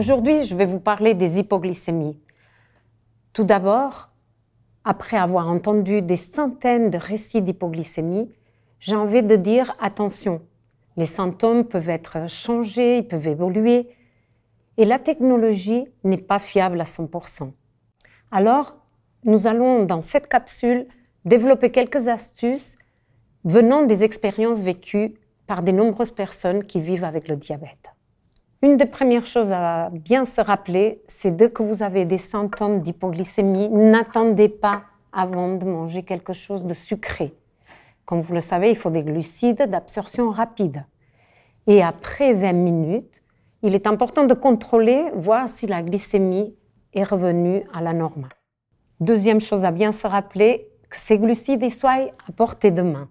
Aujourd'hui, je vais vous parler des hypoglycémies. Tout d'abord, après avoir entendu des centaines de récits d'hypoglycémie, j'ai envie de dire attention, les symptômes peuvent être changés, ils peuvent évoluer et la technologie n'est pas fiable à 100%. Alors, nous allons dans cette capsule développer quelques astuces venant des expériences vécues par de nombreuses personnes qui vivent avec le diabète. Une des premières choses à bien se rappeler, c'est dès que vous avez des symptômes d'hypoglycémie, n'attendez pas avant de manger quelque chose de sucré. Comme vous le savez, il faut des glucides d'absorption rapide. Et après 20 minutes, il est important de contrôler, voir si la glycémie est revenue à la normale. Deuxième chose à bien se rappeler, que ces glucides soient à portée de main.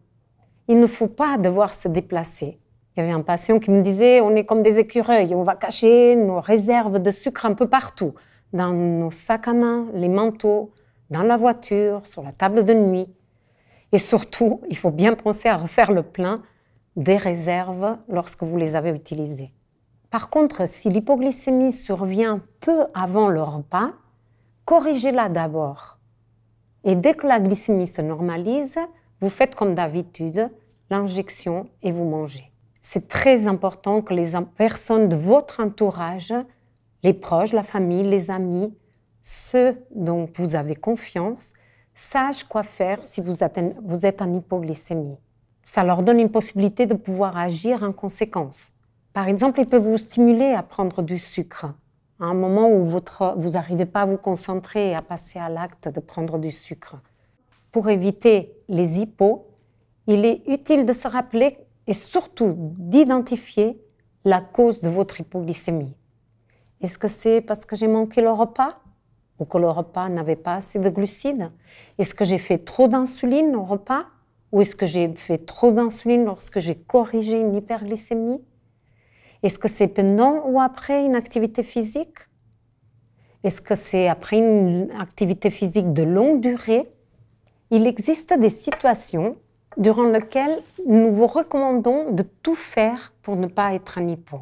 Il ne faut pas devoir se déplacer. Il y avait un patient qui me disait, on est comme des écureuils, on va cacher nos réserves de sucre un peu partout, dans nos sacs à main, les manteaux, dans la voiture, sur la table de nuit. Et surtout, il faut bien penser à refaire le plein des réserves lorsque vous les avez utilisées. Par contre, si l'hypoglycémie survient peu avant le repas, corrigez-la d'abord. Et dès que la glycémie se normalise, vous faites comme d'habitude, l'injection et vous mangez. C'est très important que les personnes de votre entourage, les proches, la famille, les amis, ceux dont vous avez confiance, sachent quoi faire si vous êtes en hypoglycémie. Ça leur donne une possibilité de pouvoir agir en conséquence. Par exemple, ils peuvent vous stimuler à prendre du sucre à un moment où vous n'arrivez pas à vous concentrer et à passer à l'acte de prendre du sucre. Pour éviter les hypos, il est utile de se rappeler et surtout d'identifier la cause de votre hypoglycémie. Est-ce que c'est parce que j'ai manqué le repas ou que le repas n'avait pas assez de glucides? Est-ce que j'ai fait trop d'insuline au repas ou est-ce que j'ai fait trop d'insuline lorsque j'ai corrigé une hyperglycémie? Est-ce que c'est pendant ou après une activité physique? Est-ce que c'est après une activité physique de longue durée? Il existe des situations durant lesquelles nous vous recommandons de tout faire pour ne pas être en hypo.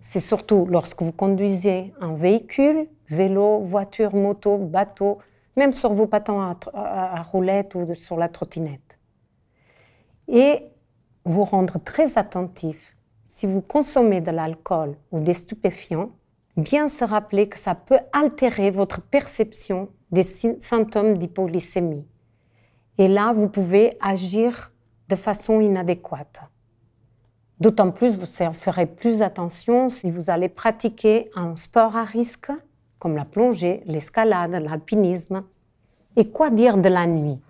C'est surtout lorsque vous conduisez un véhicule, vélo, voiture, moto, bateau, même sur vos patins à roulettes ou sur la trottinette. Et vous rendre très attentif, si vous consommez de l'alcool ou des stupéfiants, bien se rappeler que ça peut altérer votre perception des symptômes d'hypoglycémie. Et là, vous pouvez agir de façon inadéquate. D'autant plus, vous ferez plus attention si vous allez pratiquer un sport à risque, comme la plongée, l'escalade, l'alpinisme. Et quoi dire de la nuit?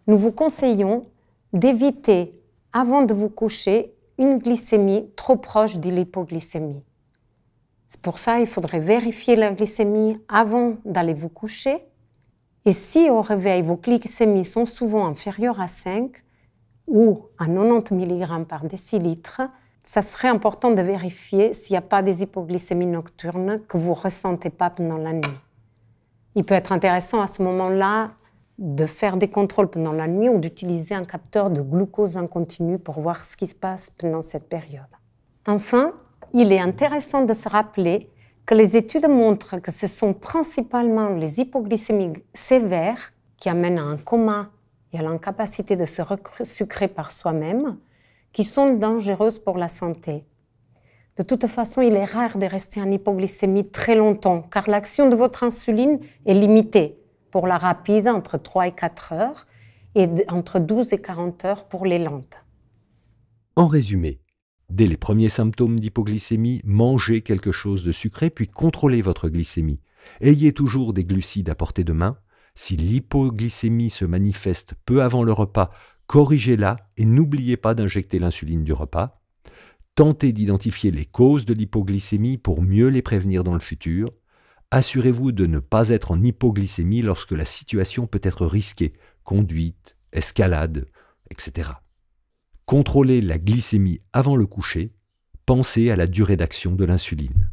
Nous vous conseillons d'éviter, avant de vous coucher, une glycémie trop proche de l'hypoglycémie. C'est pour ça qu'il faudrait vérifier la glycémie avant d'aller vous coucher. Et si au réveil, vos glycémies sont souvent inférieures à 5 ou à 90 mg par décilitre, ça serait important de vérifier s'il n'y a pas des hypoglycémies nocturnes que vous ne ressentez pas pendant la nuit. Il peut être intéressant à ce moment-là de faire des contrôles pendant la nuit ou d'utiliser un capteur de glucose en continu pour voir ce qui se passe pendant cette période. Enfin, il est intéressant de se rappeler que les études montrent que ce sont principalement les hypoglycémies sévères qui amènent à un coma et à l'incapacité de se sucrer par soi-même qui sont dangereuses pour la santé. De toute façon, il est rare de rester en hypoglycémie très longtemps car l'action de votre insuline est limitée. Pour la rapide, entre 3 et 4 heures et entre 12 et 40 heures pour les lentes. En résumé, dès les premiers symptômes d'hypoglycémie, mangez quelque chose de sucré puis contrôlez votre glycémie. Ayez toujours des glucides à portée de main. Si l'hypoglycémie se manifeste peu avant le repas, corrigez-la et n'oubliez pas d'injecter l'insuline du repas. Tentez d'identifier les causes de l'hypoglycémie pour mieux les prévenir dans le futur. Assurez-vous de ne pas être en hypoglycémie lorsque la situation peut être risquée, conduite, escalade, etc. Contrôlez la glycémie avant le coucher. Pensez à la durée d'action de l'insuline.